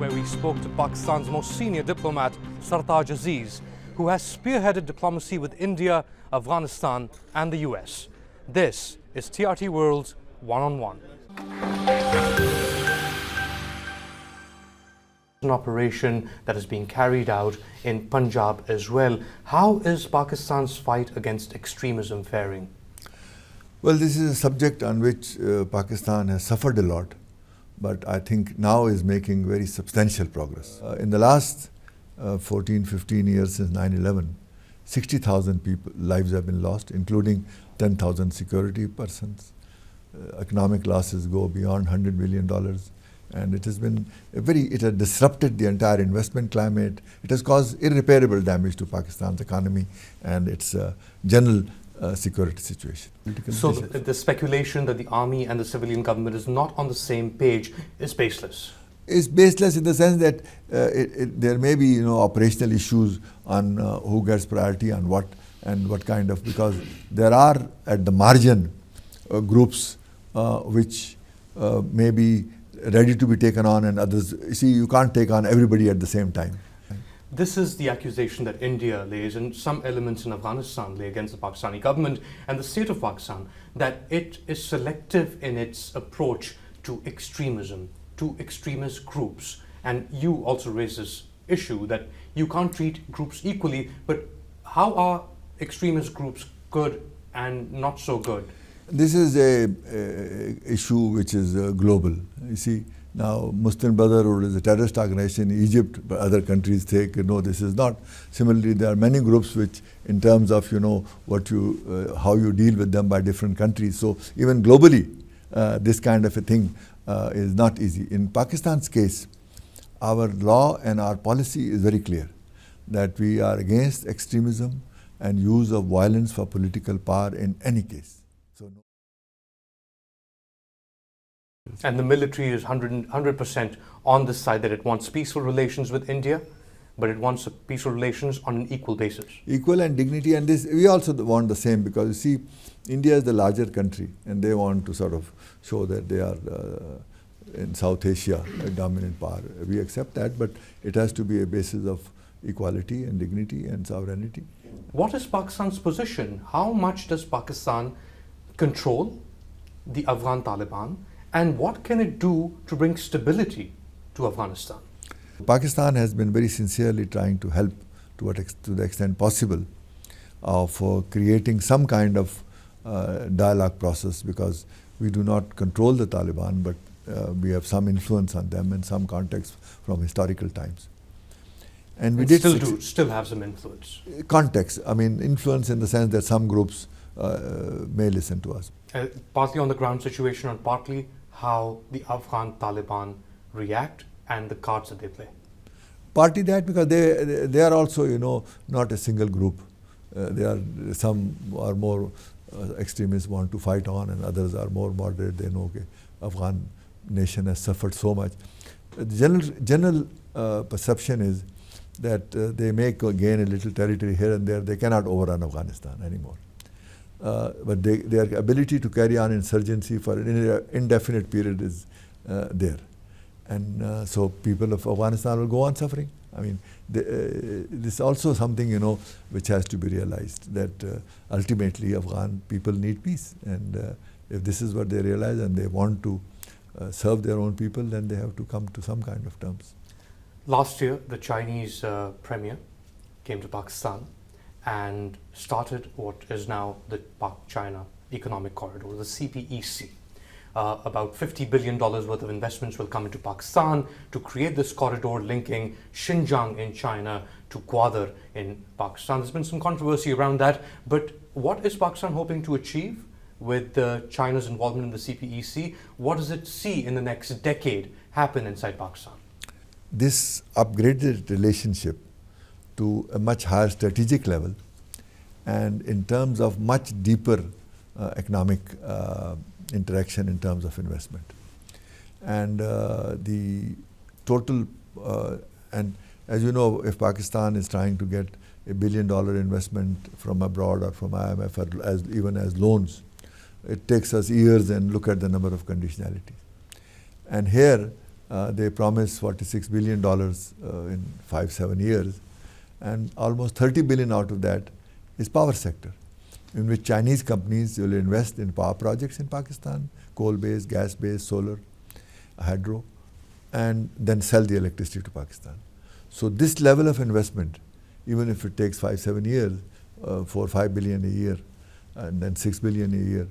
where we spoke to Pakistan's most senior diplomat, Sartaj Aziz, who has spearheaded diplomacy with India, Afghanistan and the US. This is TRT World One-on-One. An operation that is being carried out in Punjab as well. How is Pakistan's fight against extremism faring? Well, this is a subject on which Pakistan has suffered a lot, but I think now is making very substantial progress. In the last 14-15 years since 9/11, 60,000 people lives have been lost, including 10,000 security persons. Economic losses go beyond $100 billion. And it has been it has disrupted the entire investment climate. It has caused irreparable damage to Pakistan's economy and its general security situation. So the speculation that the army and the civilian government is not on the same page is baseless? It's baseless in the sense that there may be operational issues on who gets priority on what and what kind of, because there are at the margin groups which may be ready to be taken on, and others. You see, you can't take on everybody at the same time. This is the accusation that India lays, and some elements in Afghanistan lay against the Pakistani government and the state of Pakistan, that it is selective in its approach to extremism, to extremist groups. And you also raise this issue that you can't treat groups equally, but how are extremist groups good and not so good? This is a issue which is global. You see, now Muslim Brotherhood is a terrorist organization in Egypt, but other countries think, no, this is not. Similarly, there are many groups which, in terms of, how you deal with them by different countries. So even globally, this kind of a thing is not easy. In Pakistan's case, our law and our policy is very clear that we are against extremism and use of violence for political power in any case. And the military is 100% on the side that it wants peaceful relations with India, but it wants peaceful relations on an equal basis. Equal and dignity, and this we also want the same, because you see, India is the larger country and they want to sort of show that they are in South Asia a dominant power. We accept that, but it has to be a basis of equality and dignity and sovereignty. What is Pakistan's position? How much does Pakistan control the Afghan Taliban? And what can it do to bring stability to Afghanistan? Pakistan has been very sincerely trying to help to the extent possible of creating some kind of dialogue process, because we do not control the Taliban, but we have some influence on them in some context from historical times. And we still have some influence. Context, I mean influence in the sense that some groups may listen to us. Partly on the ground situation and partly how the Afghan Taliban react and the cards that they play. Partly that, because they are also not a single group. Some are more extremists, want to fight on, and others are more moderate. They know Afghan nation has suffered so much. The general perception is that they may gain a little territory here and there. They cannot overrun Afghanistan anymore. But their ability to carry on insurgency for an indefinite period is there. And so people of Afghanistan will go on suffering. I mean, this is also something, which has to be realized, that ultimately Afghan people need peace. And if this is what they realize and they want to serve their own people, then they have to come to some kind of terms. Last year, the Chinese premier came to Pakistan and started what is now the Pak-China Economic Corridor, the CPEC. About $50 billion worth of investments will come into Pakistan to create this corridor linking Xinjiang in China to Gwadar in Pakistan. There's been some controversy around that, but what is Pakistan hoping to achieve with China's involvement in the CPEC? What does it see in the next decade happen inside Pakistan? This upgraded relationship to a much higher strategic level, and in terms of much deeper economic interaction in terms of investment. And the total, and as you know, if Pakistan is trying to get $1 billion investment from abroad or from IMF, or even as loans, it takes us years, and look at the number of conditionalities. And here, They promised $46 billion in 5-7 years, and almost 30 billion out of that is power sector, in which Chinese companies will invest in power projects in Pakistan, coal-based, gas-based, solar, hydro, and then sell the electricity to Pakistan. So this level of investment, even if it takes 5-7 years, 4-5 billion a year, and then 6 billion a year,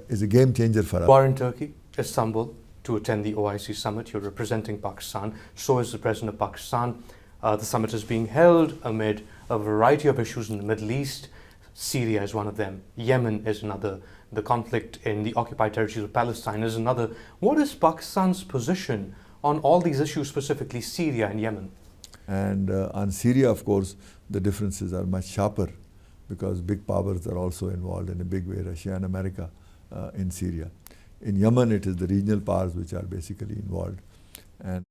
is a game changer for us. You are in Turkey, Istanbul, to attend the OIC summit. You're representing Pakistan. So is the President of Pakistan. The summit is being held amid a variety of issues in the Middle East. Syria is one of them. Yemen is another. The conflict in the occupied territories of Palestine is another. What is Pakistan's position on all these issues, specifically Syria and Yemen? And on Syria, of course, the differences are much sharper because big powers are also involved in a big way, Russia and America in Syria. In Yemen, it is the regional powers which are basically involved. And